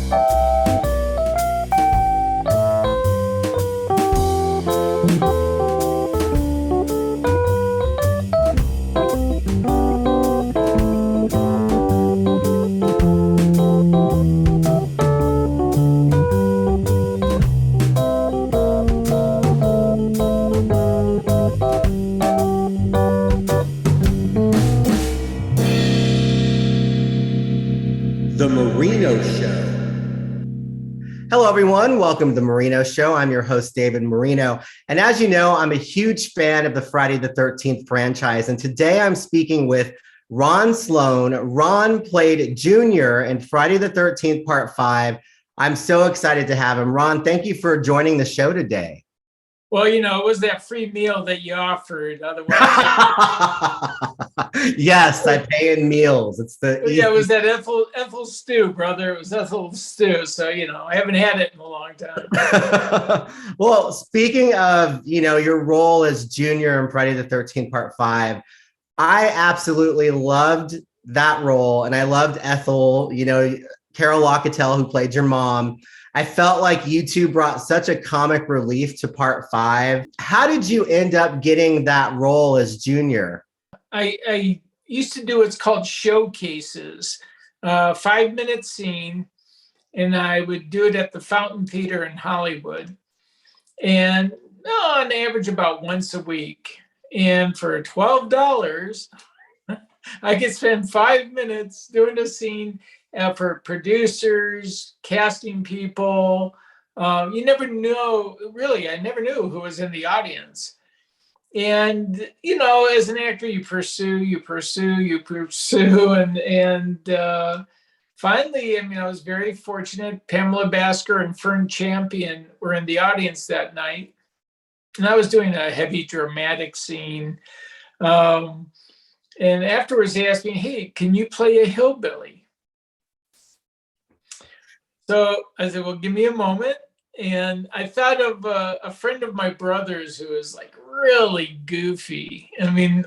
The Marino Show. Hello, everyone. Welcome to The Marino Show. I'm your host, David Marino. And as you know, I'm a huge fan of the Friday the 13th franchise. And today I'm speaking with Ron Sloan. Ron played Junior in Friday the 13th, Part 5. I'm so excited to have him. Ron, thank you for joining the show today. Well, you know, it was that free meal that you offered. Otherwise, yes, I pay in meals. It's the it was that Ethel stew, brother. It was Ethel stew. So, you know, I haven't had it in a long time. Well, speaking of, your role as Junior in Friday the 13th, Part 5, I absolutely loved that role, and I loved Ethel. Carol Locatell, who played your mom. I felt like you two brought such a comic relief to Part 5. How did you end up getting that role as Junior? I used to do what's called showcases, 5-minute scene, and I would do it at the Fountain Theater in Hollywood. And on average, about once a week. And for $12, I could spend 5 minutes doing a scene for producers, casting people. You never know, really, I never knew who was in the audience. And, as an actor, you pursue. And finally, I was very fortunate. Pamela Basker and Fern Champion were in the audience that night. And I was doing a heavy dramatic scene. And afterwards, they asked me, hey, can you play a hillbilly? So I said, well, give me a moment. And I thought of a friend of my brother's who is like really goofy.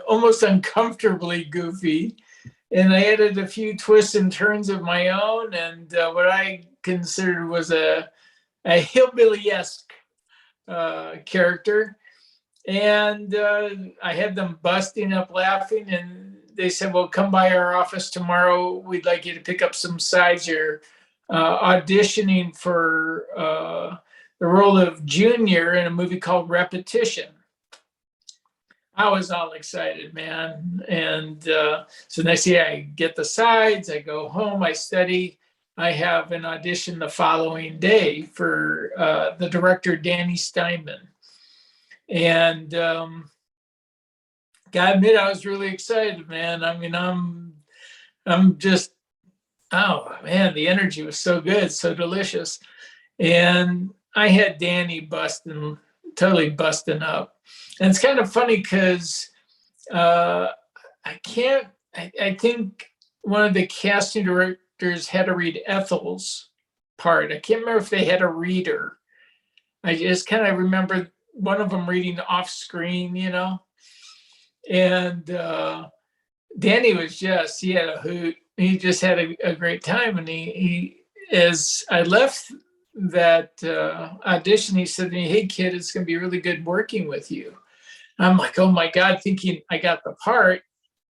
Almost uncomfortably goofy. And I added a few twists and turns of my own, and what I considered was a hillbilly-esque character. And I had them busting up laughing, and they said, well, come by our office tomorrow. We'd like you to pick up some sides. You're auditioning for the role of Junior in a movie called Repetition. I was all excited, man. And so next year I get the sides, I go home, I study. I have an audition the following day for the director, Danny Steinman. And gotta admit, I was really excited, man. I'm just, oh man, the energy was so good, so delicious. And I had Danny totally busting up. And it's kind of funny because I think one of the casting directors had to read Ethel's part. I can't remember if they had a reader. I just kind of remember one of them reading off screen, And Danny was he had a hoot. He just had a great time. And he as I left that audition, he said to me, hey kid, it's going to be really good working with you. I'm like, oh my God, thinking I got the part.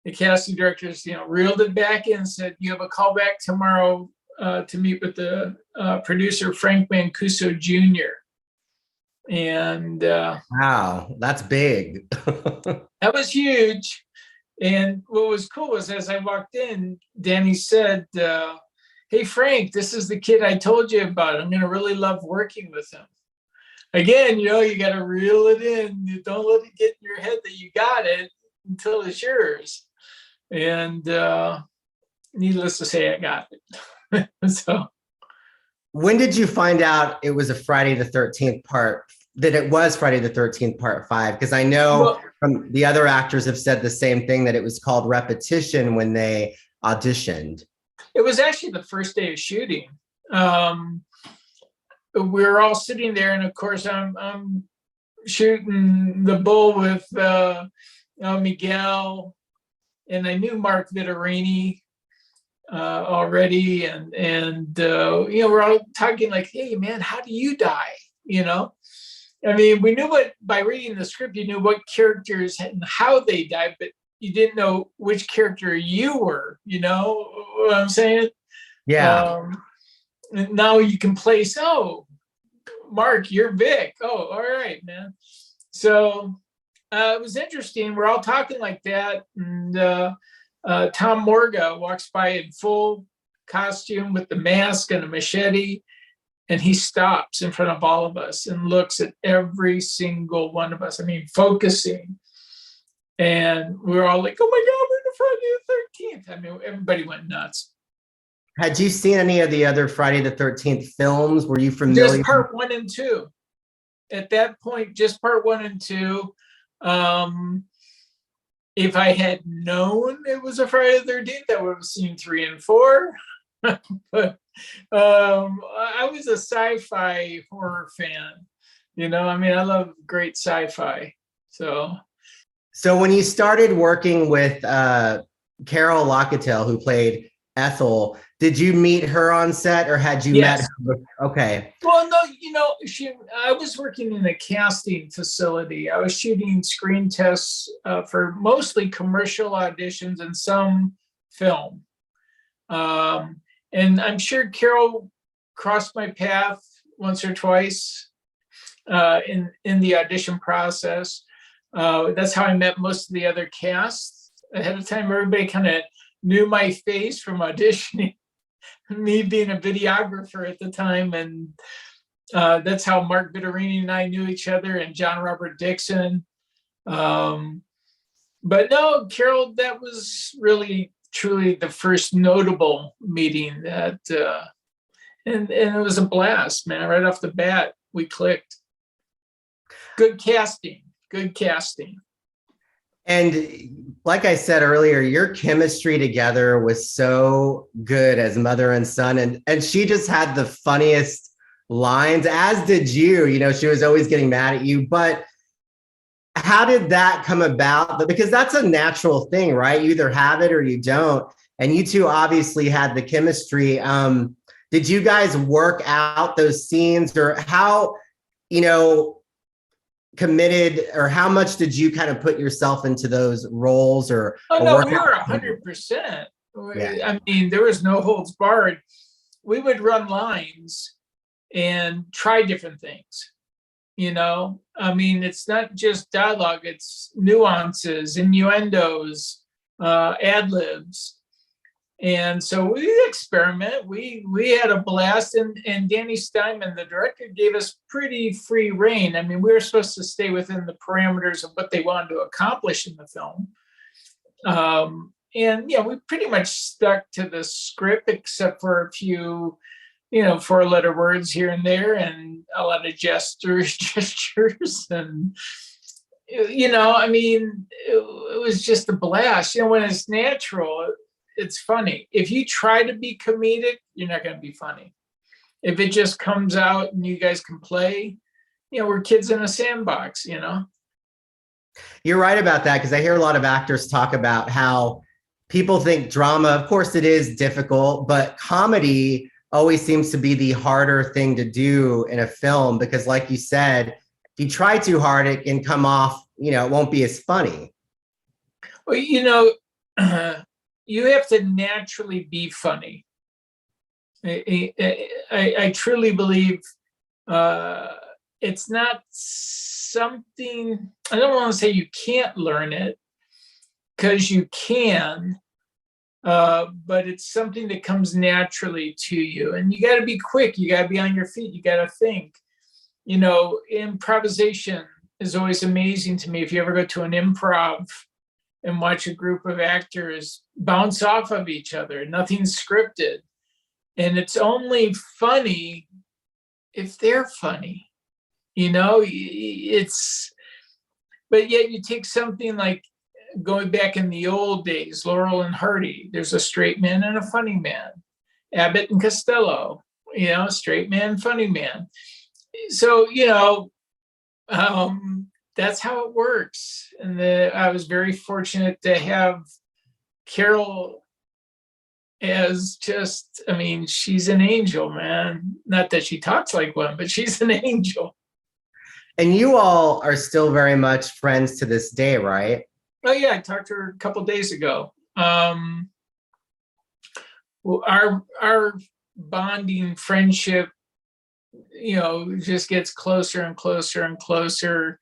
The casting directors, reeled it back in and said, you have a call back tomorrow to meet with the producer, Frank Mancuso Jr. And wow, that's big. That was huge. And what was cool was as I walked in, Danny said, hey, Frank, this is the kid I told you about. I'm going to really love working with him. Again, you got to reel it in. You don't let it get in your head that you got it until it's yours. And needless to say, I got it. So, when did you find out it was a Friday the 13th part, that it was Friday the 13th Part 5? Because I know from the other actors have said the same thing, that it was called Repetition when they auditioned. It was actually the first day of shooting. We were all sitting there, and of course, I'm shooting the bull with Miguel, and I knew Mark Vittorini. already, and we're all talking like, hey man, how do you die? I mean, we knew by reading the script, you knew what characters and how they died, but you didn't know which character you were. You know what I'm saying? Yeah. And now you can place, oh, Mark, you're Vic. Oh, all right, man. So it was interesting. We're all talking like that, and Tom Morga walks by in full costume with the mask and a machete, and he stops in front of all of us and looks at every single one of us. I mean, focusing. And we're all like, oh my God, we're in the Friday the 13th. I mean, everybody went nuts. Had you seen any of the other Friday the 13th films? Were you familiar? Just part 1 and 2. At that point, just part 1 and 2. If I had known it was a Friday the 13th, I would have seen 3 and 4. But I was a sci-fi horror fan. I mean, I love great sci-fi. So when you started working with Carol Locatell, who played Ethel, did you meet her on set, or had you met her? Okay. Well, no, I was working in a casting facility. I was shooting screen tests for mostly commercial auditions and some film. And I'm sure Carol crossed my path once or twice in the audition process. That's how I met most of the other cast ahead of time. Everybody kind of knew my face from auditioning, me being a videographer at the time. And that's how Mark Vittorini and I knew each other, and John Robert Dixon. But no, Carol, that was really, truly the first notable meeting that, and it was a blast, man. Right off the bat, we clicked. Good casting. And like I said earlier, your chemistry together was so good as mother and son. And she just had the funniest lines, as did you. She was always getting mad at you. But how did that come about? Because that's a natural thing, right? You either have it or you don't. And you two obviously had the chemistry. Did you guys work out those scenes, or how, committed, or how much did you kind of put yourself into those roles? Or no, we were 100%. Yeah. I mean, there was no holds barred. We would run lines and try different things. I mean, it's not just dialogue, it's nuances, innuendos, ad libs. And so we experiment. We had a blast, and Danny Steinman, the director, gave us pretty free rein. I mean, we were supposed to stay within the parameters of what they wanted to accomplish in the film. And we pretty much stuck to the script, except for a few, 4-letter words here and there, and a lot of gestures, and I mean, it was just a blast. When it's natural, it's funny. If you try to be comedic, you're not going to be funny. If it just comes out and you guys can play, we're kids in a sandbox. You're right about that, because I hear a lot of actors talk about how people think drama, of course it is difficult, but comedy always seems to be the harder thing to do in a film, because like you said, if you try too hard, it can come off, it won't be as funny. Well, you have to naturally be funny. I truly believe it's not something, I don't want to say you can't learn it, because you can, but it's something that comes naturally to you. And you got to be quick. You got to be on your feet. You got to think. Improvisation is always amazing to me. If you ever go to an improv and watch a group of actors bounce off of each other, nothing's scripted. And it's only funny if they're funny, but yet you take something like, going back in the old days, Laurel and Hardy, there's a straight man and a funny man. Abbott and Costello, straight man, funny man. So, that's how it works. And I was very fortunate to have Carol as just, I mean, she's an angel, man. Not that she talks like one, but she's an angel. And you all are still very much friends to this day, right? Oh yeah, I talked to her a couple days ago. Well, our bonding friendship, just gets closer and closer and closer.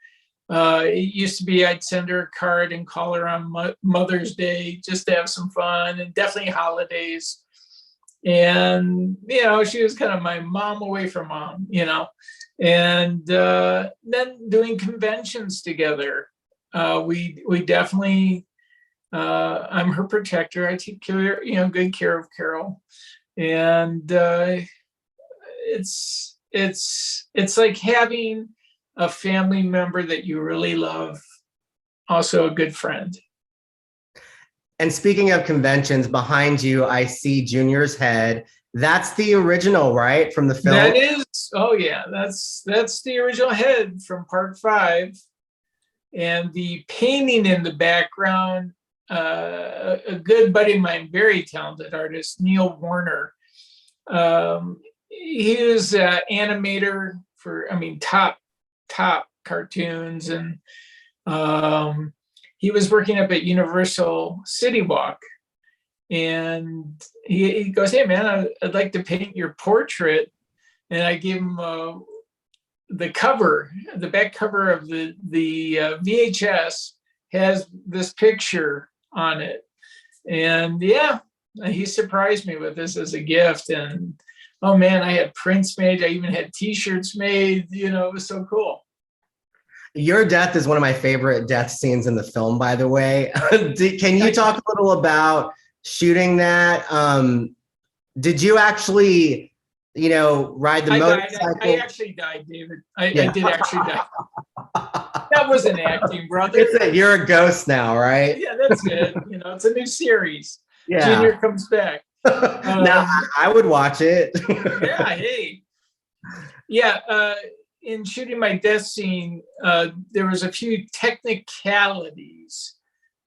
It used to be I'd send her a card and call her on Mother's Day just to have some fun, and definitely holidays. And she was kind of my mom away from mom, and then doing conventions together. We definitely, I'm her protector. I take care, good care of Carol, and it's like having a family member that you really love, also a good friend. And speaking of conventions, behind you, I see Junior's head. That's the original, right? From the film? That is, oh yeah, that's the original head from part 5. And the painting in the background, a good buddy of mine, very talented artist, Neil Warner. He was an animator for, top cartoons, and he was working up at Universal City Walk, and he goes, "Hey man, I'd like to paint your portrait," and I gave him the cover, the back cover of the VHS has this picture on it, and yeah, he surprised me with this as a gift, and oh man, I had prints made, I even had T-shirts made, it was so cool. Your death is one of my favorite death scenes in the film, by the way. Can you talk a little about shooting that? Did you actually, ride the motorcycle? I actually died, David. I did actually die. That wasn't acting, brother. You're a ghost now, right? Yeah, that's it. It's a new series. Yeah. Junior comes back. Now, I would watch it. Yeah, hey. Yeah, in shooting my death scene, there was a few technicalities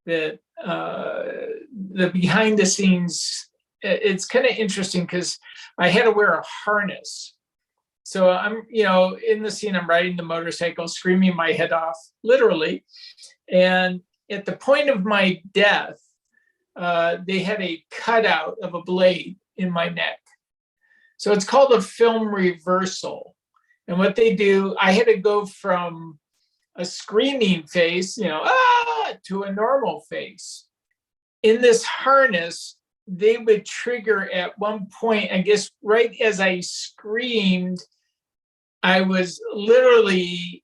that the behind the scenes, it's kind of interesting because I had to wear a harness. So I'm, in the scene, I'm riding the motorcycle, screaming my head off, literally. And at the point of my death, they had a cutout of a blade in my neck. So it's called a film reversal. And what they do, I had to go from a screaming face, to a normal face. In this harness, they would trigger at one point, I guess, right as I screamed, I was literally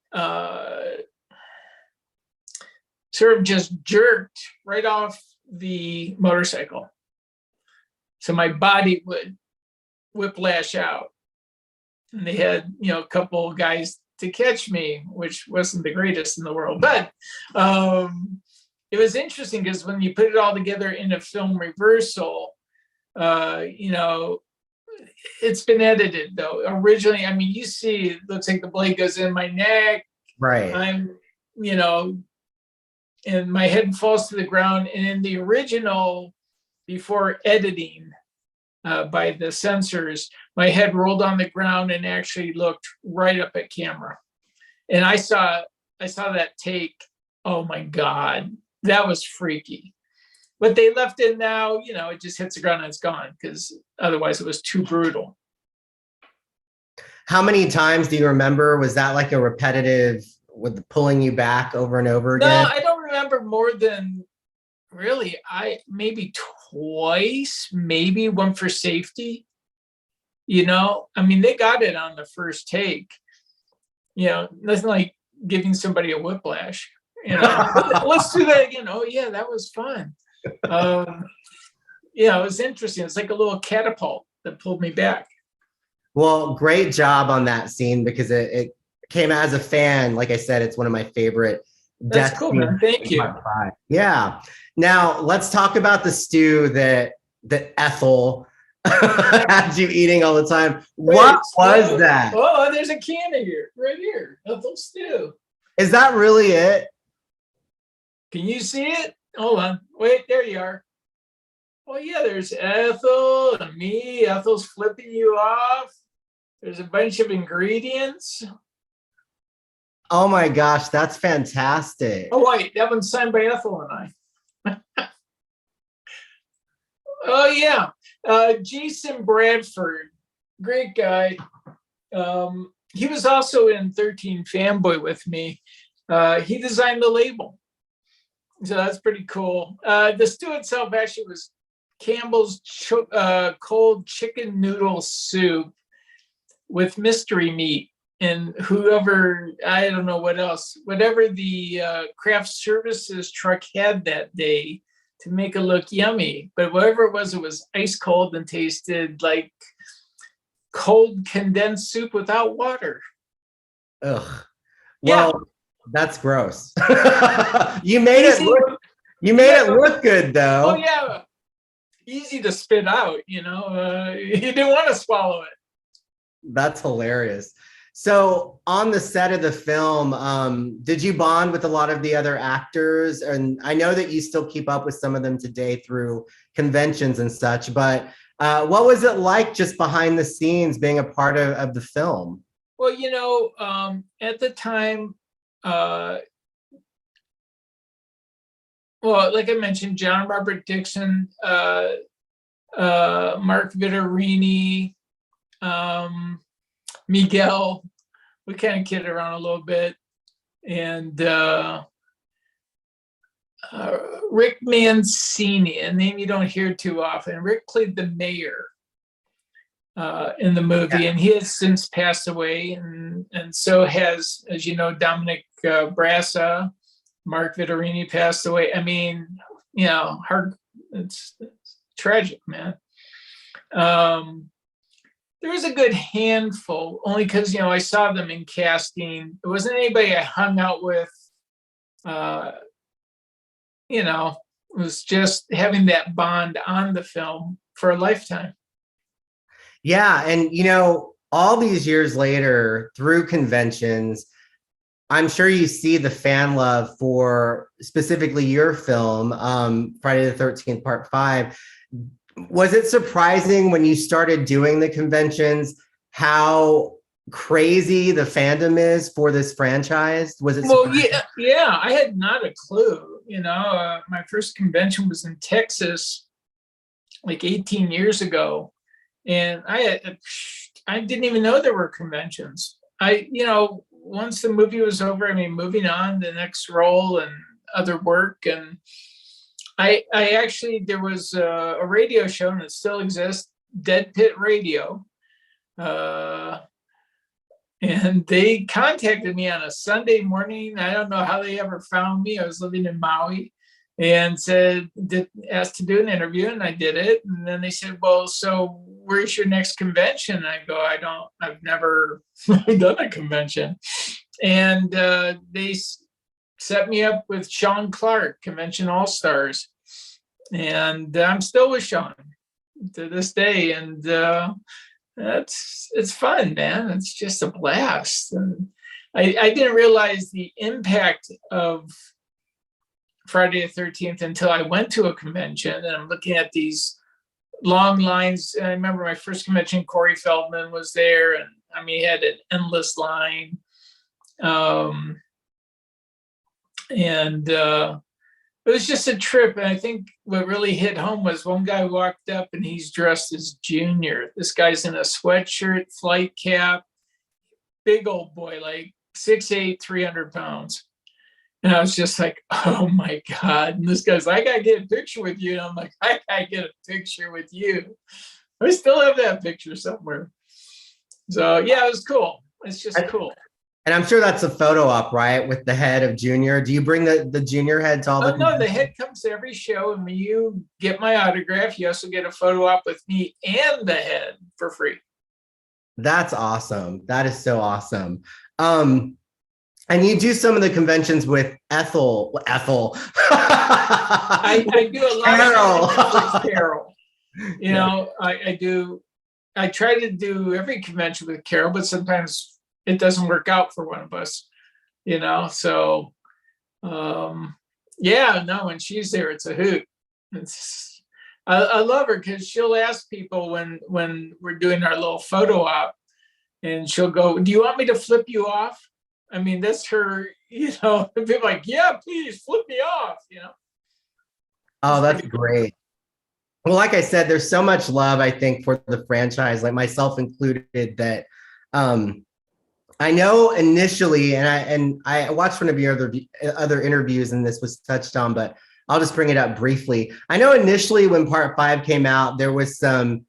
sort of just jerked right off the motorcycle. So my body would whiplash out. And they had, a couple guys to catch me, which wasn't the greatest in the world. But it was interesting because when you put it all together in a film reversal, it's been edited though. Originally, you see, it looks like the blade goes in my neck. Right. I'm, and my head falls to the ground. And in the original, before editing by the censors, my head rolled on the ground and actually looked right up at camera. And I saw that take. Oh my God, that was freaky. What they left in now, it just hits the ground and it's gone because otherwise it was too brutal. How many times do you remember? Was that like a repetitive with pulling you back over and over again? No, I don't remember more than really, maybe twice, maybe one for safety. They got it on the first take. Nothing like giving somebody a whiplash. Let's do that again. Oh yeah, that was fun. It was interesting. It's like a little catapult that pulled me back. Well, great job on that scene because it came as a fan. Like I said, it's one of my favorite death That's cool, man. Thank you. Yeah. Now let's talk about the stew that Ethel had you eating all the time. What was that? Oh, there's a can of here, right here. Ethel stew. Is that really it? Can you see it? Hold on. Wait, there you are. Oh yeah, there's Ethel and me. Ethel's flipping you off. There's a bunch of ingredients. Oh my gosh, that's fantastic. Oh wait, that one's signed by Ethel and I. Oh yeah, Jason Bradford, great guy. He was also in 13 Fanboy with me. He designed the label, so that's pretty cool. The stew itself actually was Campbell's cold chicken noodle soup with mystery meat and whoever, I don't know what else, whatever the craft services truck had that day to make it look yummy. But whatever it was ice cold and tasted like cold condensed soup without water. Ugh. Yeah. Well, that's gross. You made it Easy. it look good though. Oh yeah. Easy to spit out, you didn't want to swallow it. That's hilarious. So on the set of the film, did you bond with a lot of the other actors? And I know that you still keep up with some of them today through conventions and such, but what was it like just behind the scenes being a part of the film? Well, at the time, well, like I mentioned, John Robert Dixon, Mark Vittorini, Miguel, we kind of kidded around a little bit, and Rick Mancini, a name you don't hear too often. Rick played the mayor in the movie, and he has since passed away, and so has, as you know, Dominic Brassa. Mark Vittorini passed away. I mean, it's tragic, man. There was a good handful, only because, I saw them in casting. It wasn't anybody I hung out with. It was just having that bond on the film for a lifetime. Yeah. And, all these years later, through conventions, I'm sure you see the fan love for specifically your film, Friday the 13th, Part 5. Was it surprising when you started doing the conventions how crazy the fandom is for this franchise? Was it surprising? Well, yeah, I had not a clue. My first convention was in Texas like 18 years ago, and I didn't even know there were conventions. Once the movie was over, moving on the next role and other work. And I actually, there was a radio show, and it still exists, Dead Pit Radio. And they contacted me on a Sunday morning. I don't know how they ever found me. I was living in Maui, and asked to do an interview, and I did it. And then they said, well, so where's your next convention? I go, I've never done a convention. And they set me up with Sean Clark, Convention All-Stars. And I'm still with Sean to this day. And it's fun, man. It's just a blast. And I didn't realize the impact of Friday the 13th until I went to a convention, and I'm looking at these long lines. I remember my first convention, Corey Feldman was there, and he had an endless line. And it was just a trip. And I think what really hit home was one guy walked up, and he's dressed as Junior. This guy's in a sweatshirt, flight cap, big old boy, like 6'8", 300 pounds. And I was just like, oh my God. And this guy's like, I gotta get a picture with you. And I'm like, I gotta get a picture with you. I still have that picture somewhere. So yeah, it was cool. It's just cool. And I'm sure that's a photo op, right? With the head of Junior. Do you bring the Junior head to all the? No, the head comes to every show, and when you get my autograph, you also get a photo op with me and the head for free. That's awesome. That is so awesome. And you do some of the conventions with Ethel. I do a lot of Carol. I do. I try to do every convention with Carol, but sometimes it doesn't work out for one of us. So when she's there, it's a hoot. I love her because she'll ask people when we're doing our little photo op, and she'll go, "Do you want me to flip you off?" I mean, that's her. People like, "Yeah, please flip me off." Oh, that's great. Well, like I said, there's so much love, I think, for the franchise, like myself included, that I know initially, and I watched one of your other interviews, and this was touched on, but I'll just bring it up briefly. I know initially when Part 5 came out, there was some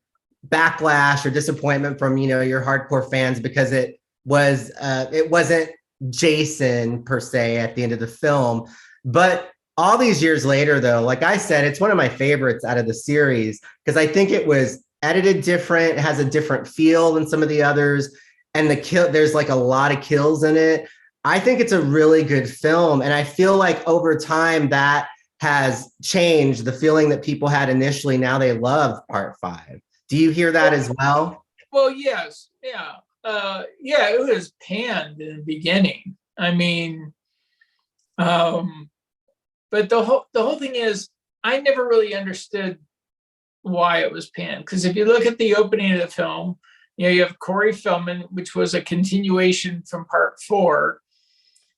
backlash or disappointment from your hardcore fans because it wasn't Jason per se at the end of the film, but all these years later, though, like I said, it's one of my favorites out of the series because I think it was edited different, it has a different feel than some of the others, and there's like a lot of kills in it. I think it's a really good film, and I feel like over time that has changed the feeling that people had initially. Now they love Part 5. Do you hear that as well? Well, yes, yeah, yeah. It was panned in the beginning. I mean, but the whole thing is, I never really understood why it was panned. Because if you look at the opening of the film, you have Corey Feldman, which was a continuation from Part 4,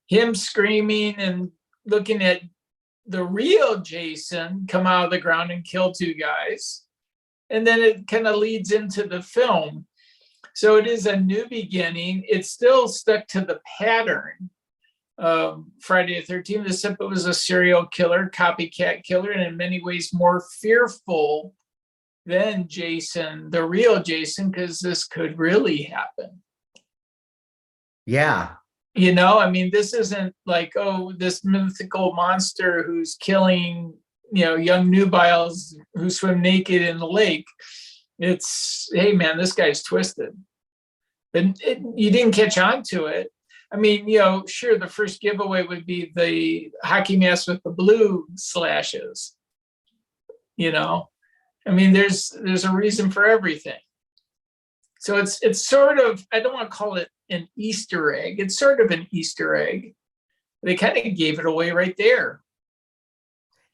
him screaming and looking at the real Jason come out of the ground and kill two guys. And then it kind of leads into the film. So it is a new beginning. It's still stuck to the pattern of Friday the 13th, except it was a serial killer, copycat killer, and in many ways more fearful than Jason, the real Jason, because this could really happen. Yeah. I mean, this isn't like, oh, this mythical monster who's killing, young nubiles who swim naked in the lake. It's, hey, man, this guy's twisted. But you didn't catch on to it. I mean, sure, the first giveaway would be the hockey mask with the blue slashes. I mean, there's a reason for everything. So it's sort of, I don't want to call it an Easter egg. It's sort of an Easter egg. They kind of gave it away right there.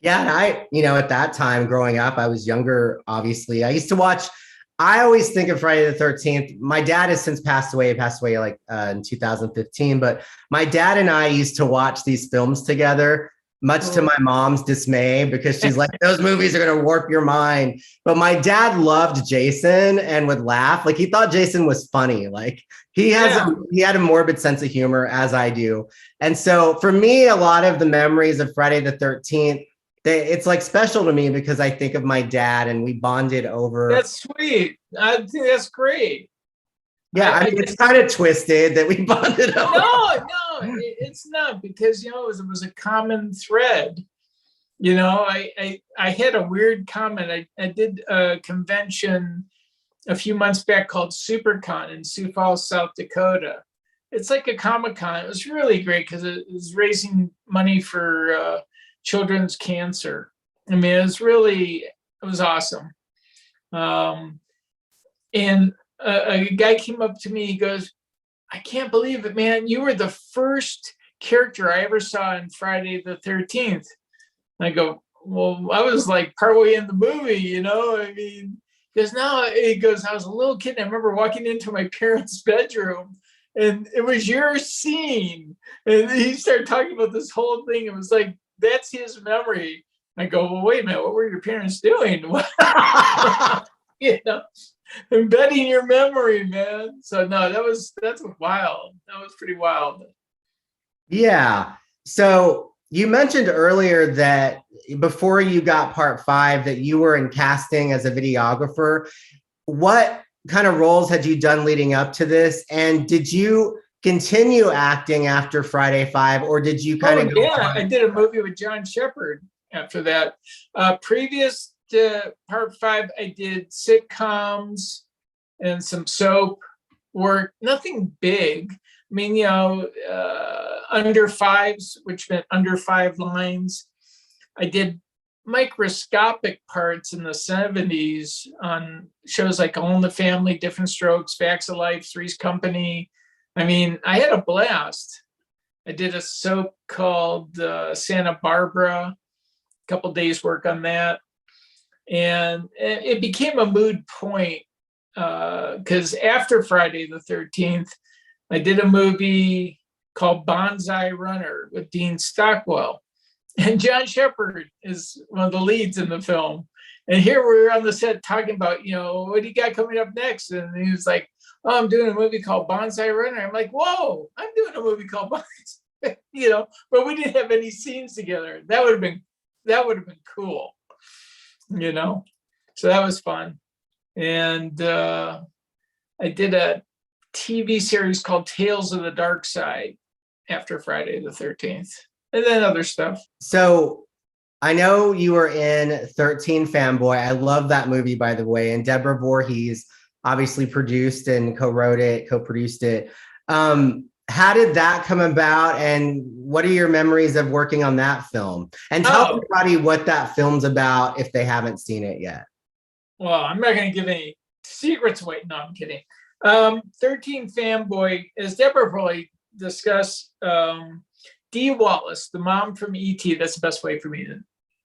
Yeah, and at that time growing up, I was younger, obviously. I always think of Friday the 13th. My dad has since passed away. He passed away like in 2015, but my dad and I used to watch these films together, much to my mom's dismay, because she's like, those movies are going to warp your mind. But my dad loved Jason and would laugh. Like, he thought Jason was funny. Like, he had a morbid sense of humor, as I do. And so for me, a lot of the memories of Friday the 13th, it's like special to me because I think of my dad and we bonded over. That's sweet. I think that's great. Yeah, I mean, it's kind of twisted that we bonded over. No, it's not, because it was a common thread. I had a weird comment. I did a convention a few months back called SuperCon in Sioux Falls, South Dakota. It's like a Comic-Con. It was really great because it was raising money for children's cancer. I mean, it was awesome. And a guy came up to me, he goes, "I can't believe it, man. You were the first character I ever saw in Friday the 13th. And I go, "Well, I was like partway in the movie, I mean," because now he goes, "I was a little kid and I remember walking into my parents' bedroom and it was your scene." And he started talking about this whole thing. It was like, that's his memory. I go, "Well, wait a minute, what were your parents doing?" Embedding your memory, man. So no, that's wild. That was pretty wild. Yeah. So you mentioned earlier that before you got Part 5 that you were in casting as a videographer. What kind of roles had you done leading up to this? And did you continue acting after Friday 5, or did you kind of go I did a movie with John Shepard after that. Previous to Part 5, I did sitcoms and some soap work. Nothing big. I mean, under fives, which meant under 5 lines. I did microscopic parts in the 70s on shows like All in the Family, Different Strokes, Facts of Life, Three's Company. I mean, I had a blast. I did a soap called Santa Barbara, a couple days work on that. And it became a moot point because after Friday the 13th, I did a movie called Banzai Runner with Dean Stockwell. And John Shepard is one of the leads in the film. And here we're on the set talking about, what do you got coming up next? And he was like, oh, I'm doing a movie called Banzai Runner. I'm like, whoa, I'm doing a movie called Banzai, but we didn't have any scenes together. That would have been cool, So that was fun. And I did a TV series called Tales of the Darkside after Friday the 13th. And then other stuff. So I know you were in 13 Fanboy. I love that movie, by the way. And Deborah Voorhees obviously produced and co-produced it. How did that come about? And what are your memories of working on that film? And tell everybody what that film's about if they haven't seen it yet. Well, I'm not going to give any secrets away. No, I'm kidding. 13 Fanboy, as Deborah probably discussed, Dee Wallace, the mom from E.T., that's the best way for me to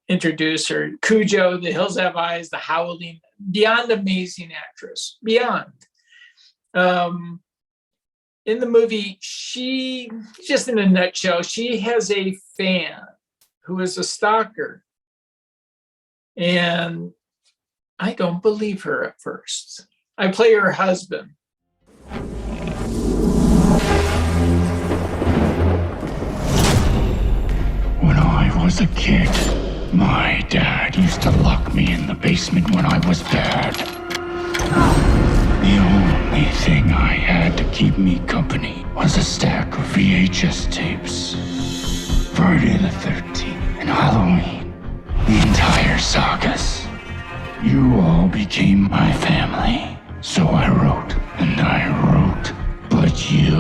introduce her. Cujo, The Hills Have Eyes, The Howling, beyond amazing actress, beyond. In the movie, she, just in a nutshell, she has a fan who is a stalker. And I don't believe her at first. I play her husband. When I was a kid, my dad used to lock me in the basement when I was bad. The only thing I had to keep me company was a stack of VHS tapes. Friday the 13th and Halloween, the entire sagas. You all became my family, so I wrote and I wrote, but you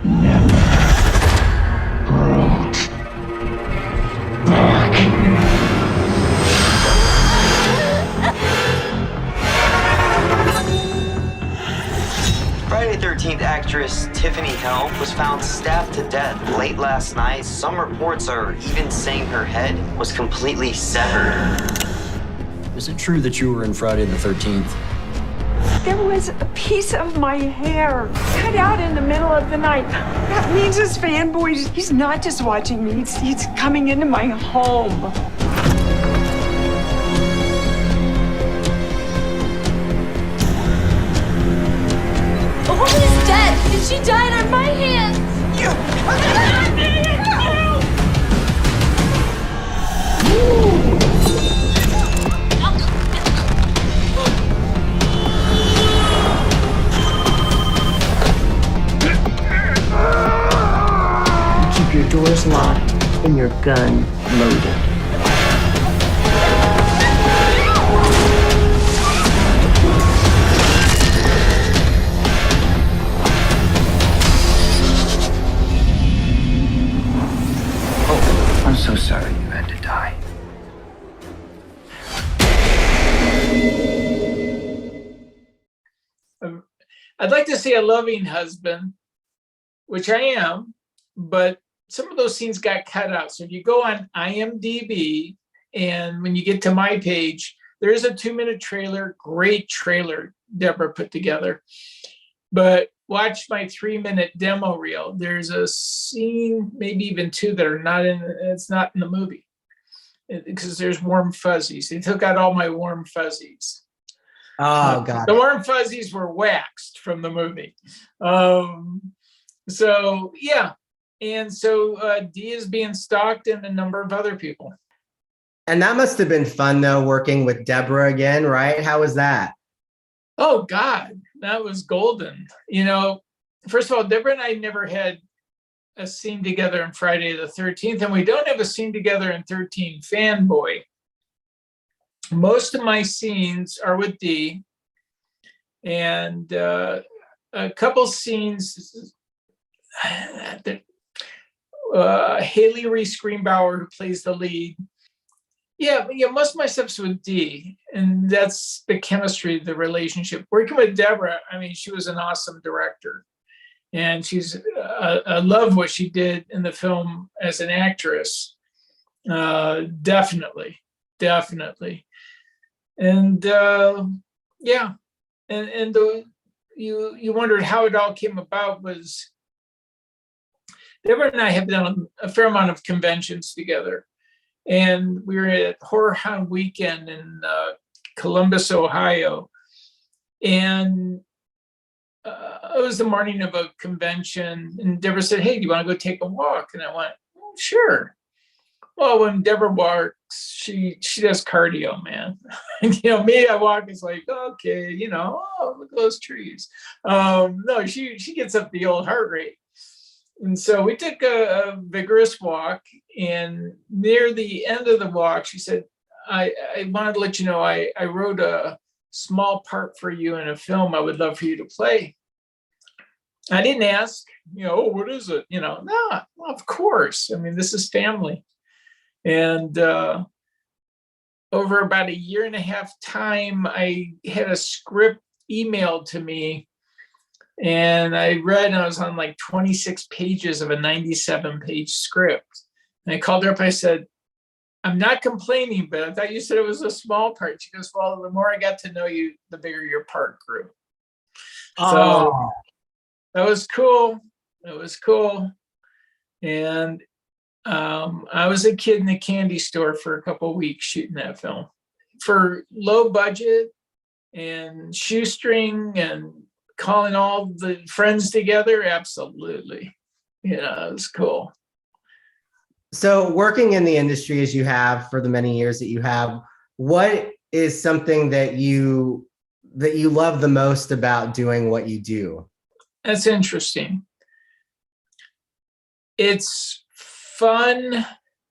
never wrote back. Friday the 13th actress Tiffany Helm was found stabbed to death late last night. Some reports are even saying her head was completely severed. Is it true that you were in Friday the 13th? There was a piece of my hair cut out in the middle of the night. That means this fanboy, he's not just watching me, he's coming into my home. A woman is dead, and she died on my hands. Keep your doors locked and your gun loaded. I'm so sorry you had to die. I'd like to say a loving husband, which I am, but some of those scenes got cut out. So if you go on IMDb and when you get to my page, there is a 2-minute trailer, great trailer Deborah put together. But watch my 3-minute demo reel. There's a scene, maybe even 2 that are not it's not in the movie because there's warm fuzzies. They took out all my warm fuzzies. Oh, God. The warm fuzzies were waxed from the movie. So, yeah. And so Dee is being stalked and a number of other people. And that must have been fun, though, working with Deborah again, right? How was that? Oh, God, that was golden. First of all, Deborah and I never had a scene together on Friday the 13th, and we don't have a scene together in 13 Fanboy. Most of my scenes are with Dee, and a couple scenes, Haley Reese Greenbauer, who plays the lead. Yeah, most of my stuff's with Dee, and that's the chemistry, the relationship. Working with Deborah, I mean, she was an awesome director, and I love what she did in the film as an actress. Definitely. And yeah, and you wondered how it all came about. Was Deborah and I have done a fair amount of conventions together, and we were at Horror Hound Weekend in Columbus, Ohio, and it was the morning of a convention, and Deborah said, "Hey, do you want to go take a walk?" And I went, "Sure." Well, when Deborah walks, she does cardio, man. And, me, I walk, it's like, okay, oh, look at those trees. No, she gets up the old heart rate. And so we took a vigorous walk, and near the end of the walk, she said, I wanted to let you know I wrote a small part for you in a film I would love for you to play. I didn't ask, what is it? No, of course. I mean, this is family. And over about a year and a half time, I had a script emailed to me, and I read, and I was on like 26 pages of a 97-page script. And I called her up, I said, "I'm not complaining, but I thought you said it was a small part." She goes, "Well, the more I got to know you, the bigger your part grew." So that was cool. It was cool. And I was a kid in the candy store for a couple of weeks shooting that film for low budget and shoestring and calling all the friends together. Absolutely. It was cool. So working in the industry as you have for the many years that you have, what is something that you love the most about doing what you do? That's interesting. It's fun.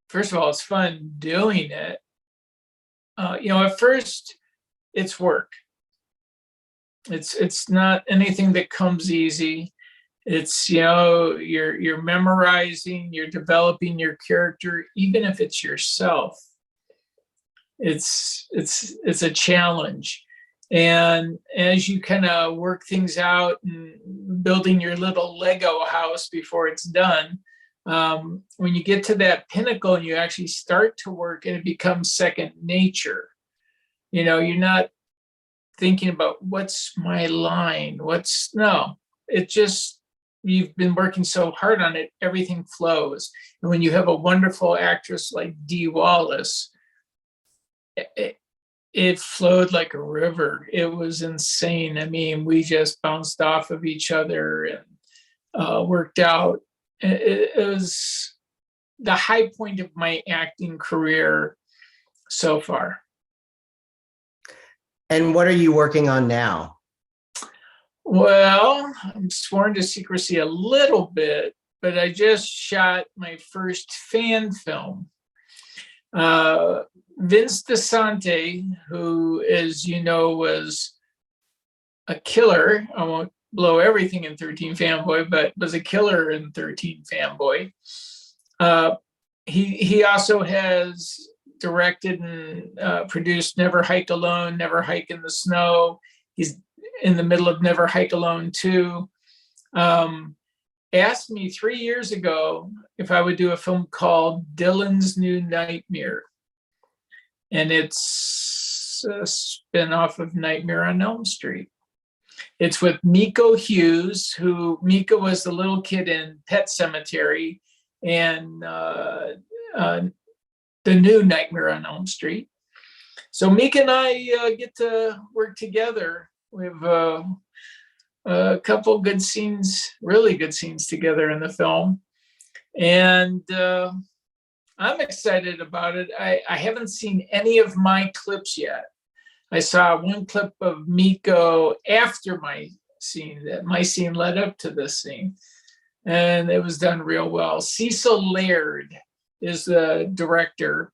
First of all, it's fun doing it. At first, it's work. It's not anything that comes easy. It's you're memorizing, you're developing your character, even if it's yourself. It's a challenge. And as you kind of work things out and building your little Lego house before it's done, when you get to that pinnacle and you actually start to work and it becomes second nature, you're not thinking about what's my line, it just, you've been working so hard on it, everything flows. And when you have a wonderful actress like Dee Wallace, it flowed like a river. It was insane. I mean, we just bounced off of each other and worked out. It was the high point of my acting career so far. And what are you working on now? Well, I'm sworn to secrecy a little bit, but I just shot my first fan film. Vince DeSante, who, as you know, was a killer. I won't blow everything in 13 Fanboy, but was a killer in 13 Fanboy. He also has directed and produced Never Hike Alone, Never Hike in the Snow. He's in the middle of Never Hike Alone 2. Asked me 3 years ago if I would do a film called Dylan's New Nightmare. And it's a spinoff of Nightmare on Elm Street. It's with Miko Hughes, Miko was the little kid in Pet Sematary and the new Nightmare on Elm Street. So Mika and I get to work together. We have a couple good scenes, really good scenes together in the film. And I'm excited about it. I haven't seen any of my clips yet. I saw one clip of Miko after my scene, that my scene led up to this scene. And it was done real well. Cecil Laird is the director.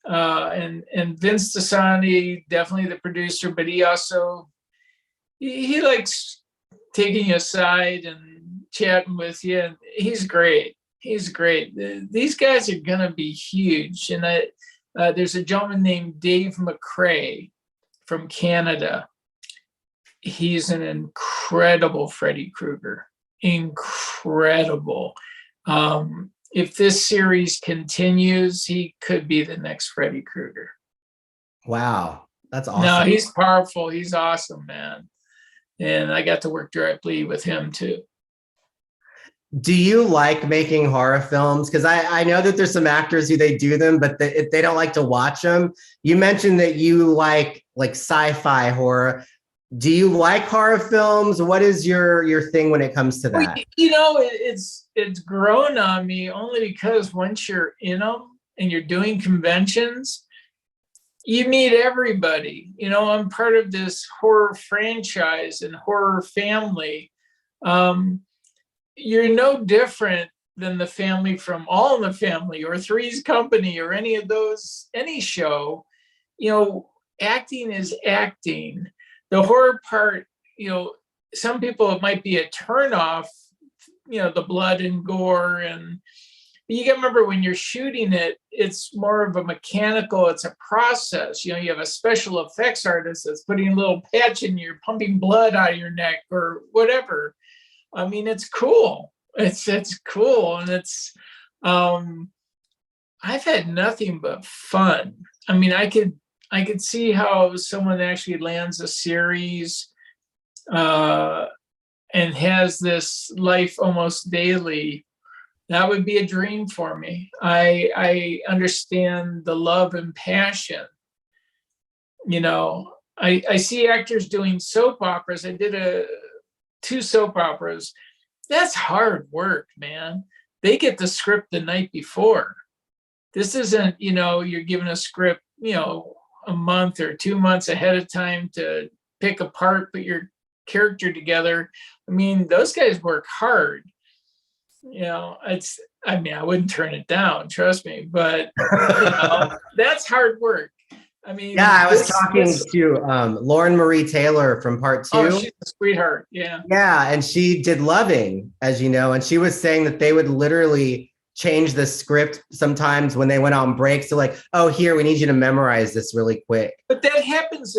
And Vince DeSante, definitely the producer, but he also, he likes taking you aside and chatting with you. And he's great. He's great. These guys are going to be huge. And there's a gentleman named Dave McCrae from Canada. He's an incredible Freddy Krueger. Incredible. If this series continues, he could be the next Freddy Krueger. Wow. That's awesome. No, he's powerful. He's awesome, man. And I got to work directly with him too. Do you like making horror films? Because I know that there's some actors who they do them, but they don't like to watch them. You mentioned that you like sci-fi horror. Do you like horror films? What is your thing when it comes to that? You know, it's grown on me only because once you're in them and you're doing conventions, you meet everybody. You know, I'm part of this horror franchise and horror family. You're no different than the family from All in the Family or Three's Company or any of those, any show. You know, acting is acting. The horror part, you know, some people, it might be a turnoff, you know, the blood and gore. And you got to remember when you're shooting it, it's more of a mechanical, it's a process. You know, you have a special effects artist that's putting a little patch in you, pumping blood out of your neck or whatever. I mean, it's cool. It's cool. And it's, I've had nothing but fun. I mean, I could see how someone actually lands a series and has this life almost daily. That would be a dream for me. I understand the love and passion. You know, I see actors doing soap operas. I did 2 soap operas. That's hard work, man. They get the script the night before. This isn't, you know, you're given a script, you know, a month or 2 months ahead of time to pick apart, put your character together. I mean, those guys work hard. You know, I wouldn't turn it down, trust me, but you know, that's hard work. I mean, yeah, I was talking to Lauren Marie Taylor from Part 2. Oh, she's a sweetheart. Yeah. Yeah, and she did Loving, as you know, and she was saying that they would literally change the script sometimes when they went on break. So like, oh, here, we need you to memorize this really quick. But that happens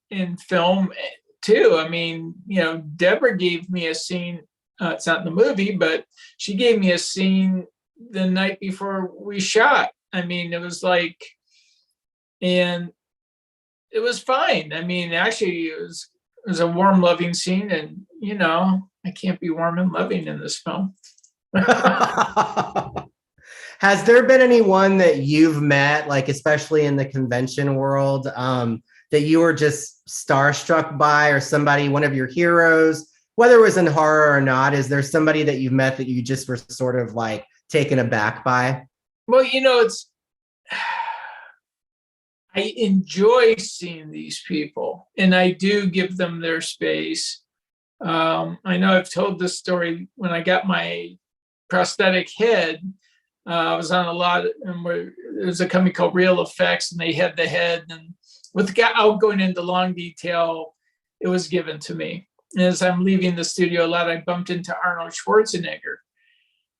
in film too. I mean, you know, Deborah gave me a scene. It's not in the movie, but she gave me a scene the night before we shot. I mean, it was like, and it was fine. I mean, actually, it was a warm, loving scene, and you know, I can't be warm and loving in this film. Has there been anyone that you've met, like especially in the convention world, that you were just starstruck by, or somebody, one of your heroes, whether it was in horror or not? Is there somebody that you've met that you just were sort of like taken aback by? Well, you know, I enjoy seeing these people, and I do give them their space. I know I've told this story when I got my prosthetic head. I was on a lot, and there's a company called Real Effects, and they had the head. And without going into long detail, it was given to me. And as I'm leaving the studio a lot, I bumped into Arnold Schwarzenegger.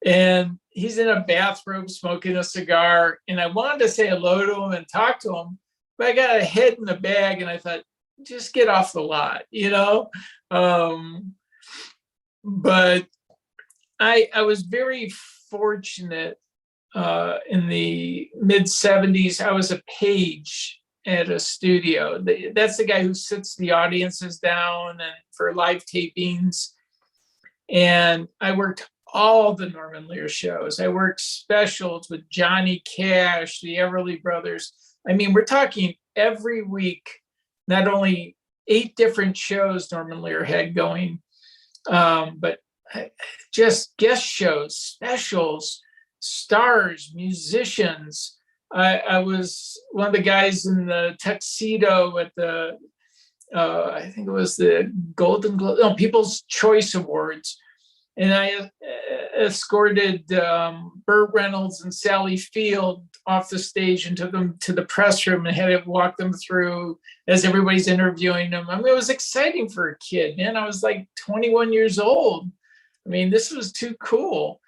And he's in a bathrobe smoking a cigar. And I wanted to say hello to him and talk to him, but I got a head in the bag, and I thought, just get off the lot, you know? But I was very fortunate in the mid-70s. I was a page at a studio. That's the guy who sits the audiences down and for live tapings. And I worked all the Norman Lear shows. I worked specials with Johnny Cash, the Everly Brothers. I mean, we're talking every week, not only 8 different shows Norman Lear had going, but just guest shows, specials, stars, musicians. I was one of the guys in the tuxedo at the, I think it was the People's Choice Awards. And I escorted Burt Reynolds and Sally Field off the stage and took them to the press room and had to walk them through as everybody's interviewing them. I mean, it was exciting for a kid, man. I was like 21 years old. I mean, this was too cool.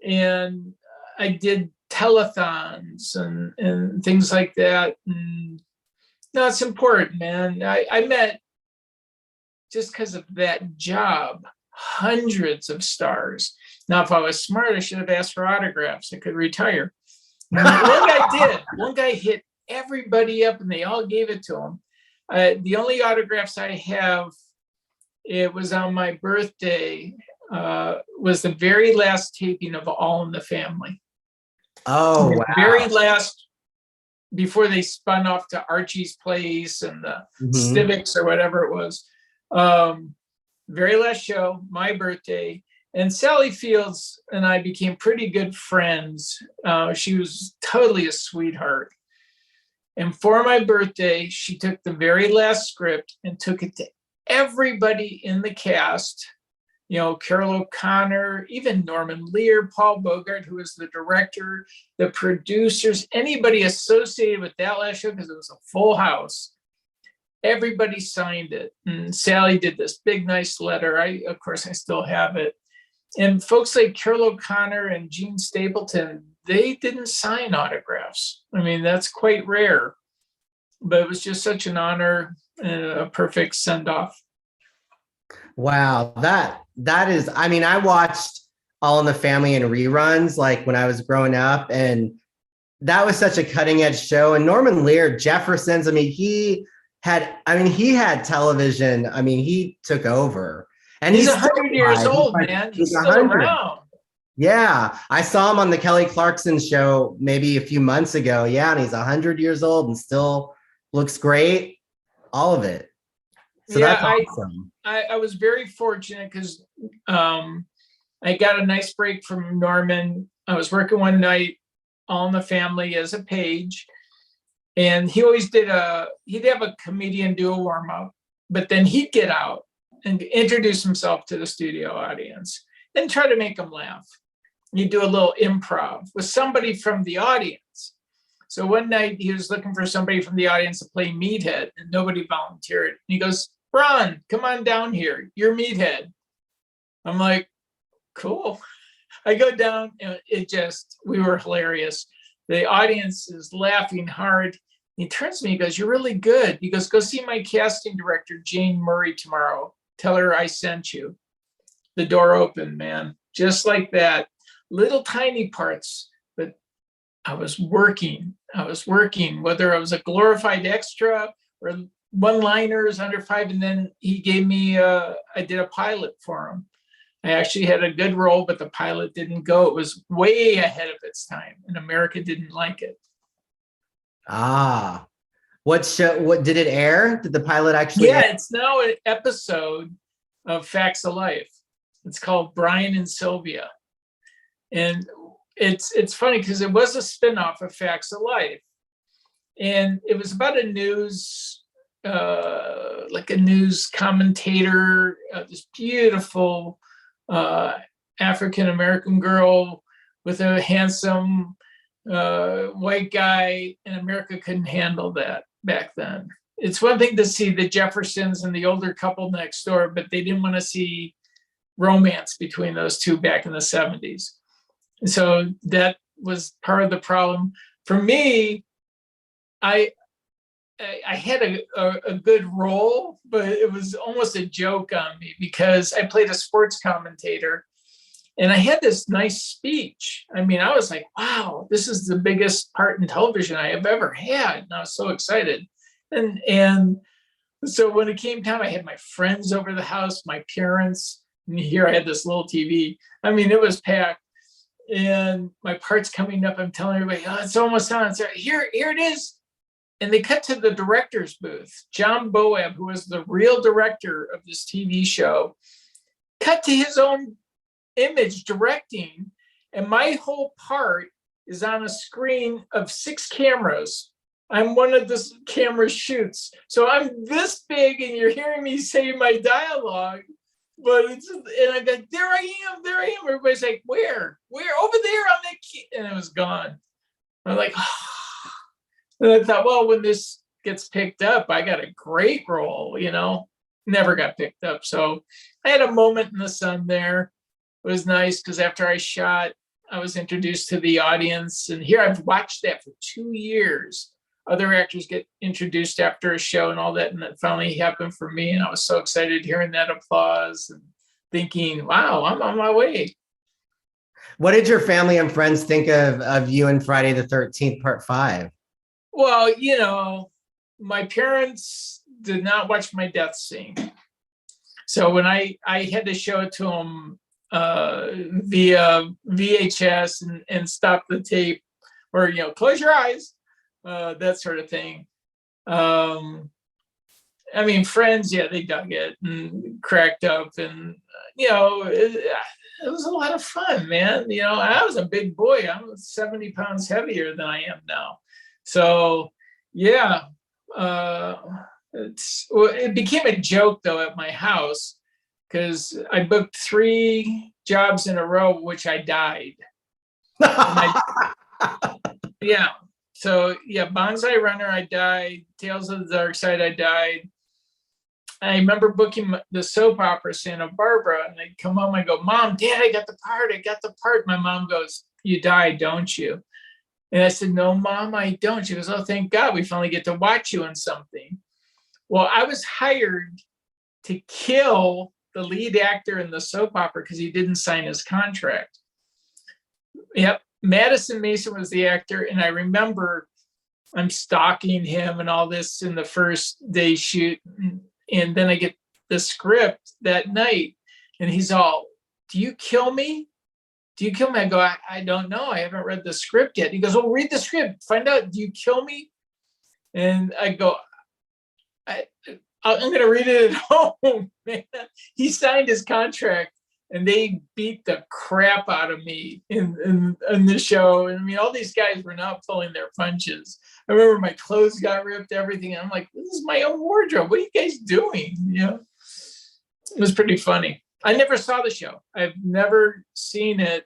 And I did telethons and things like that. And no, it's important, man. I met, just because of that job, hundreds of stars. Now, if I was smart, I should have asked for autographs. I could retire. One guy did. One guy hit everybody up, and they all gave it to him. The only autographs I have, it was on my birthday, was the very last taping of All in the Family. Oh, The wow. very last, before they spun off to Archie's Place and the Civics or whatever it was. Very last show, my birthday. And Sally Fields and I became pretty good friends. She was totally a sweetheart. And for my birthday, she took the very last script and took it to everybody in the cast. You know, Carol O'Connor, even Norman Lear, Paul Bogart, who was the director, the producers, anybody associated with that last show, because it was a full house. Everybody signed it. And Sally did this big, nice letter. Of course, I still have it. And folks like Carol O'Connor and Gene Stapleton, they didn't sign autographs. I mean, that's quite rare. But it was just such an honor and a perfect send-off. Wow, that is, I mean, I watched All in the Family in reruns like when I was growing up, and that was such a cutting edge show. And Norman Lear, Jeffersons, I mean, he had television. I mean, he took over. And he's 100 years old, man. He's still 100. Around. Yeah, I saw him on the Kelly Clarkson show maybe a few months ago. Yeah, and he's 100 years old and still looks great. All of it. So yeah, that's awesome. I was very fortunate because I got a nice break from Norman. I was working one night, All in the Family as a page, and he always he'd have a comedian do a warm up, but then he'd get out and introduce himself to the studio audience and try to make them laugh. He'd do a little improv with somebody from the audience. So one night he was looking for somebody from the audience to play Meathead, and nobody volunteered. And he goes, "Ron, come on down here. You're Meathead." I'm like, cool. I go down, and we were hilarious. The audience is laughing hard. He turns to me, he goes, "You're really good." He goes, "Go see my casting director, Jane Murray, tomorrow. Tell her I sent you." The door opened, man. Just like that. Little tiny parts, but I was working, whether I was a glorified extra or one-liners under 5. And then he gave me, I did a pilot for him. I actually had a good role, but the pilot didn't go. It was way ahead of its time, and America didn't like it. Ah, what did it air? Did the pilot actually air? It's now an episode of Facts of Life. It's called Brian and Sylvia. And it's funny because it was a spinoff of Facts of Life. And it was about a news commentator, this beautiful African-American girl with a handsome white guy, and America couldn't handle that back then. It's one thing to see the Jeffersons and the older couple next door, but they didn't want to see romance between those two back in the 70s. So that was part of the problem. For me, I had a good role, but it was almost a joke on me because I played a sports commentator, and I had this nice speech. I mean, I was like, wow, this is the biggest part in television I have ever had. And I was so excited. And so when it came time, I had my friends over the house, my parents, and here I had this little TV. I mean, it was packed. And my part's coming up. I'm telling everybody, "Oh, it's almost on." So here it is. And they cut to the director's booth. John Boab, who was the real director of this TV show, cut to his own image directing. And my whole part is on a screen of 6 cameras. I'm one of the camera shoots. So I'm this big, and you're hearing me say my dialogue. But and I go, there I am. Everybody's like, where? Over there on that key. And it was gone. I'm like, oh. And I thought, well, when this gets picked up, I got a great role, never got picked up. So I had a moment in the sun there. It was nice because after I shot, I was introduced to the audience. And here I've watched that for 2 years. Other actors get introduced after a show and all that. And that finally happened for me. And I was so excited hearing that applause and thinking, wow, I'm on my way. What did your family and friends think of you in Friday the 13th, Part 5? Well, my parents, did not watch my death scene. So when I had to show it to him via VHS and stop the tape, or, close your eyes, that sort of thing. I mean, friends, yeah, they dug it and cracked up, and it was a lot of fun, man. I was a big boy. I'm 70 pounds heavier than I am now. So yeah, it became a joke though at my house, because I booked 3 jobs in a row, which I died. Yeah. So yeah, Banzai Runner, I died. Tales of the Darkside, I died. I remember booking the soap opera Santa Barbara, and I'd come home, I go, Mom, Dad, I got the part. My mom goes, you died, don't you? And I said, no, Mom, I don't. She goes, oh, thank God, we finally get to watch you in something. Well, I was hired to kill the lead actor in the soap opera because he didn't sign his contract. Yep. Madison Mason was the actor, and I remember I'm stalking him and all this in the first day shoot, and then I get the script that night, and he's all, do you kill me? Do you kill me? I go, I don't know. I haven't read the script yet. He goes, well, read the script. Find out, do you kill me? And I go, I'm going to read it at home, man. He signed his contract, and they beat the crap out of me in the show. And I mean, all these guys were not pulling their punches. I remember my clothes got ripped, everything. And I'm like, this is my own wardrobe. What are you guys doing? It was pretty funny. I never saw the show. I've never seen it.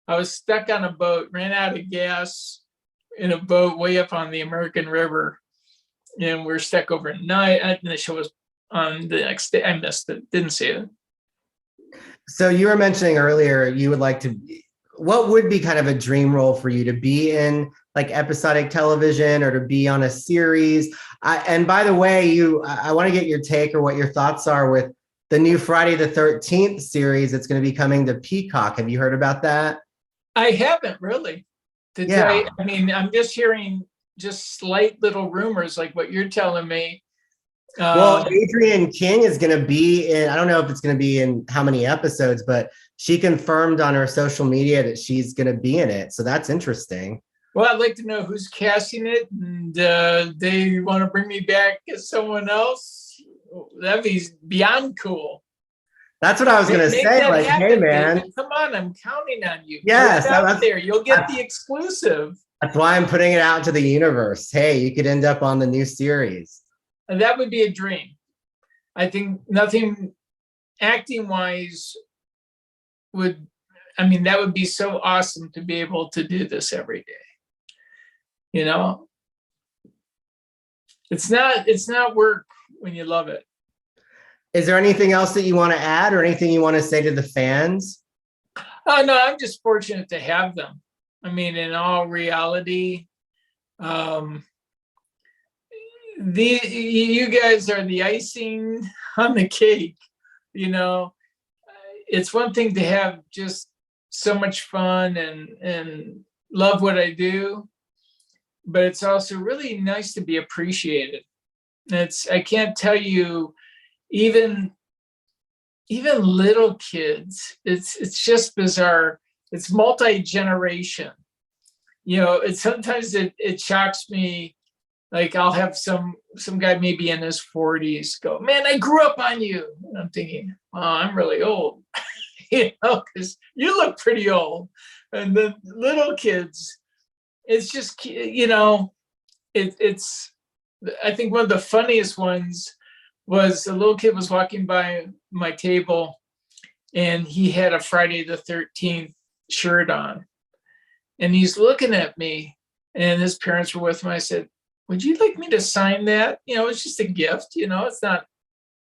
I was stuck on a boat, ran out of gas in a boat way up on the American River. And we're stuck overnight. And the show was on the next day. I missed it. Didn't see it. So you were mentioning earlier, you would like to, what would be kind of a dream role for you, to be in like episodic television or to be on a series? And by the way, I want to get your take or what your thoughts are with the new Friday the 13th series that's going to be coming to Peacock. Have you heard about that? I haven't really. I mean, I'm just hearing just slight little rumors like what you're telling me. Well, Adrienne King is going to be in, I don't know if it's going to be in how many episodes, but she confirmed on her social media that she's going to be in it. So that's interesting. Well, I'd like to know who's casting it, and they want to bring me back as someone else. That'd be beyond cool. That's what I was going to say. Like, happen, hey, man. Baby. Come on, I'm counting on you. Yes. Out there. You'll get the exclusive. That's why I'm putting it out to the universe. Hey, you could end up on the new series. And that would be a dream. I think nothing acting-wise that would be so awesome to be able to do this every day. It's not work when you love it. Is there anything else that you want to add or anything you want to say to the fans? Oh, no, I'm just fortunate to have them. I mean, in all reality, you guys are the icing on the cake. It's one thing to have just so much fun and love what I do, but it's also really nice to be appreciated. I can't tell you, even little kids, it's just bizarre. It's multi-generation. Sometimes it shocks me. Like, I'll have some guy maybe in his 40s go, man, I grew up on you. And I'm thinking, oh, I'm really old, because you look pretty old. And the little kids, it's just, it's, I think one of the funniest ones was a little kid was walking by my table, and he had a Friday the 13th shirt on. And he's looking at me, and his parents were with him. I said, would you like me to sign that? It's just a gift, it's not,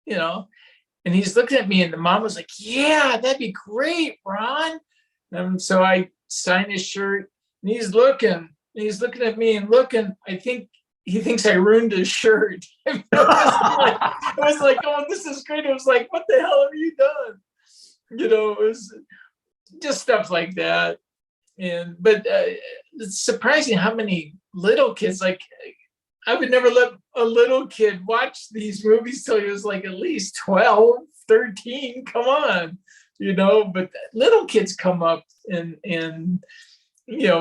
and he's looking at me, and the mom was like, yeah, that'd be great, Ron. And so I signed his shirt, and he's looking at me and looking. I think he thinks I ruined his shirt. It was like, oh, this is great. It was like, what the hell have you done? It was just stuff like that. But it's surprising how many little kids, like, I would never let a little kid watch these movies till he was like at least 12, 13. Come on, but little kids come up and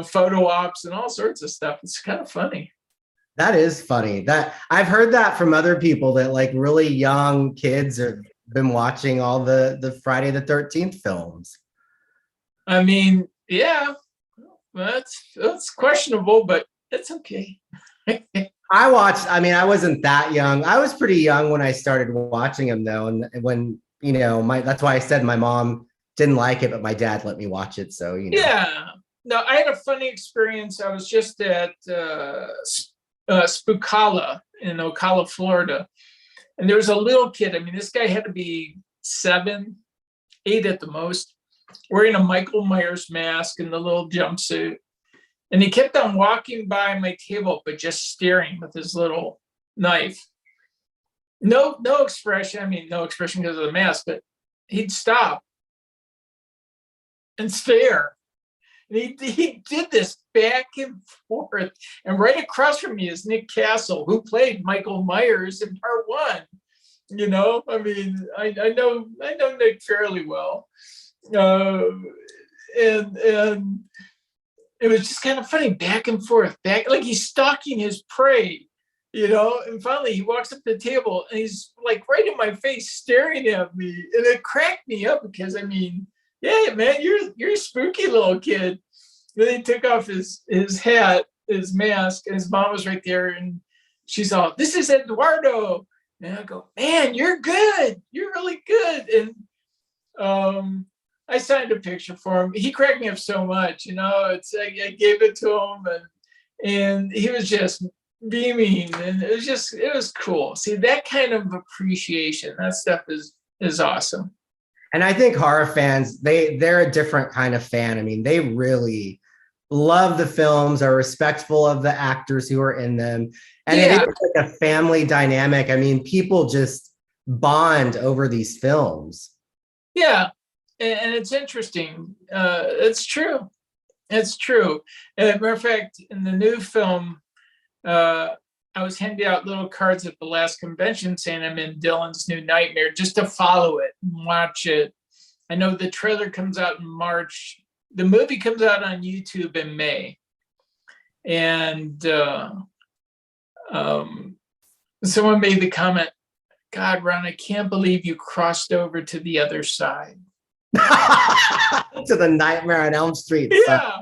photo ops and all sorts of stuff. It's kind of funny. That is funny. That I've heard that from other people, that like really young kids have been watching all the Friday the 13th films. I mean, yeah, that's questionable, but it's okay. I wasn't that young. I was pretty young when I started watching them though. And when, that's why I said my mom didn't like it, but my dad let me watch it. So, Yeah. No, I had a funny experience. I was just at Spookala in Ocala, Florida. And there was a little kid. I mean, this guy had to be 7, 8 at the most, wearing a Michael Myers mask and the little jumpsuit. And he kept on walking by my table, but just staring with his little knife. No expression. I mean, no expression because of the mask, but he'd stop and stare. And he did this back and forth. And right across from me is Nick Castle, who played Michael Myers in part 1. I mean, I know Nick fairly well. And it was just kind of funny, back and forth, like he's stalking his prey, and finally he walks up to the table and he's like right in my face staring at me. And it cracked me up because, I mean, yeah, man, you're a spooky little kid. And then he took off his hat, his mask, and his mom was right there. And she's all, "This is Eduardo." And I go, "Man, you're good. You're really good." And I signed a picture for him. He cracked me up so much, it's I gave it to him and he was just beaming, and it was cool. See, that kind of appreciation, that stuff is awesome. And I think horror fans, they're a different kind of fan. I mean, they really love the films, are respectful of the actors who are in them. And it is like a family dynamic. I mean, people just bond over these films. Yeah. And it's interesting. It's true. It's true. As a matter of fact, in the new film, I was handing out little cards at the last convention saying I'm in Dylan's New Nightmare, just to follow it and watch it. I know the trailer comes out in March. The movie comes out on YouTube in May. And someone made the comment, "God, Ron, I can't believe you crossed over to the other side." To the Nightmare on Elm Street. Yeah.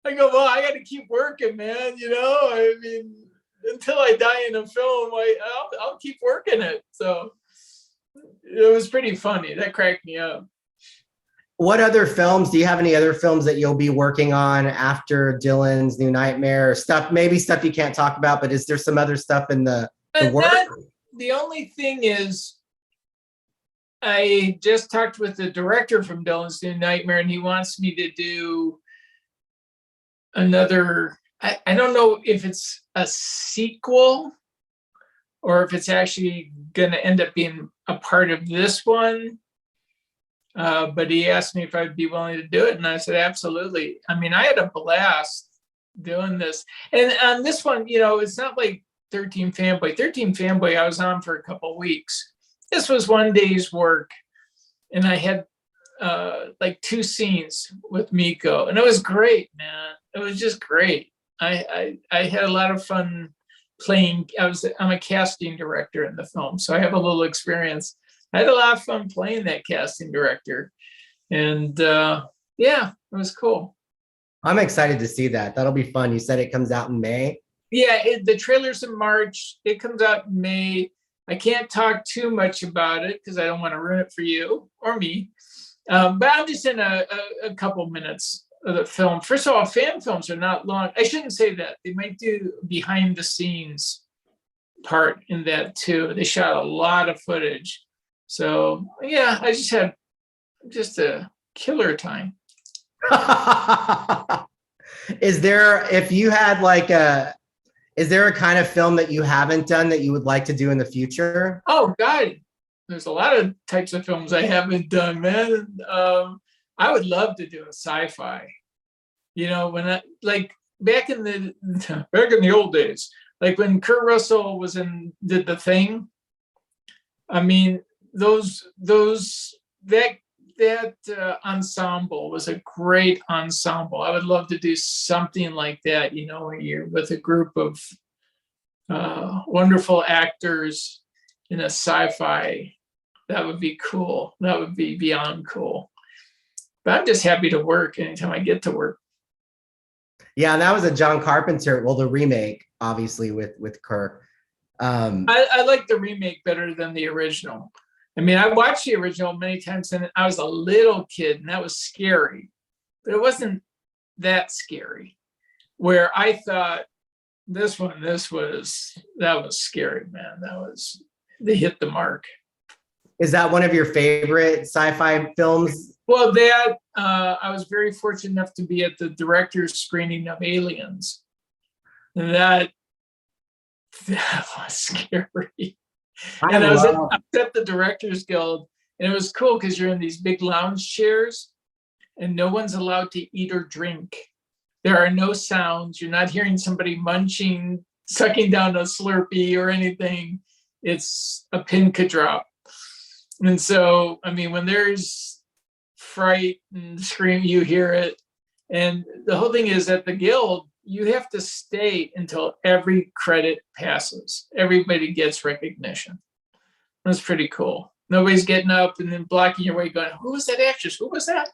I go, well, I got to keep working, man. I mean, until I die in a film, I'll keep working it. So it was pretty funny. That cracked me up. What other films? Do you have any other films that you'll be working on after Dylan's New Nightmare? Maybe stuff you can't talk about, but is there some other stuff in the works? The only thing is, I just talked with the director from Dylan's New Nightmare, and he wants me to do another, I don't know if it's a sequel or if it's actually going to end up being a part of this one. But he asked me if I'd be willing to do it. And I said, absolutely. I mean, I had a blast doing this. And on this one, it's not like 13 Fanboy. 13 Fanboy, I was on for a couple of weeks. This was one day's work. And I had like 2 scenes with Miko. And it was great, man. It was just great. I had a lot of fun playing. I'm a casting director in the film, so I have a little experience. I had a lot of fun playing that casting director. And yeah, it was cool. I'm excited to see that. That'll be fun. You said it comes out in May? Yeah, the trailer's in March. It comes out in May. I can't talk too much about it because I don't want to ruin it for you or me. But I'm just in a couple minutes of the film. First of all, fan films are not long. I shouldn't say that. They might do behind the scenes part in that too. They shot a lot of footage. So yeah, I just had a killer time. Is there a kind of film that you haven't done that you would like to do in the future? Oh God, there's a lot of types of films I haven't done, man. I would love to do a sci-fi. When I back in the old days Like when Kurt Russell did The Thing. I mean, that ensemble was a great ensemble. I would love to do something like that, where you're with a group of wonderful actors in a sci-fi. That would be cool. That would be beyond cool. But I'm just happy to work anytime I get to work. Yeah, and that was a John Carpenter, well, the remake, obviously, with Kirk. I like the remake better than the original. I mean, I watched the original many times, and I was a little kid, and that was scary. But it wasn't that scary. Where I thought that was scary, man. They hit the mark. Is that one of your favorite sci-fi films? Well, I was very fortunate enough to be at the director's screening of Aliens. And that was scary. And I was at the Directors Guild, and it was cool because you're in these big lounge chairs, and no one's allowed to eat or drink. There are no sounds. You're not hearing somebody munching, sucking down a Slurpee or anything. It's a pin could drop. And so, I mean, when there's fright and scream, you hear it. And the whole thing is at the Guild, you have to stay until every credit passes. Everybody gets recognition. That's pretty cool. Nobody's getting up and then blocking your way going, who was that actress? Who was that?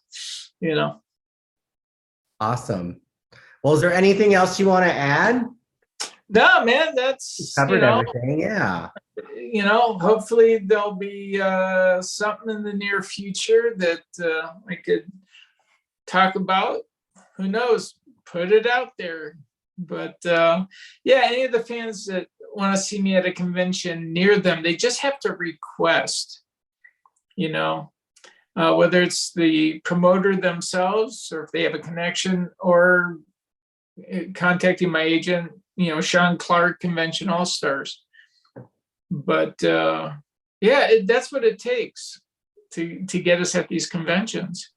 Awesome. Well, is there anything else you want to add? No, man, that's covered everything. Yeah. Hopefully there'll be something in the near future that I could talk about. Who knows? Put it out there. But any of the fans that want to see me at a convention near them, they just have to request, whether it's the promoter themselves or if they have a connection, or contacting my agent, Sean Clark, Convention All-Stars. But that's what it takes to get us at these conventions.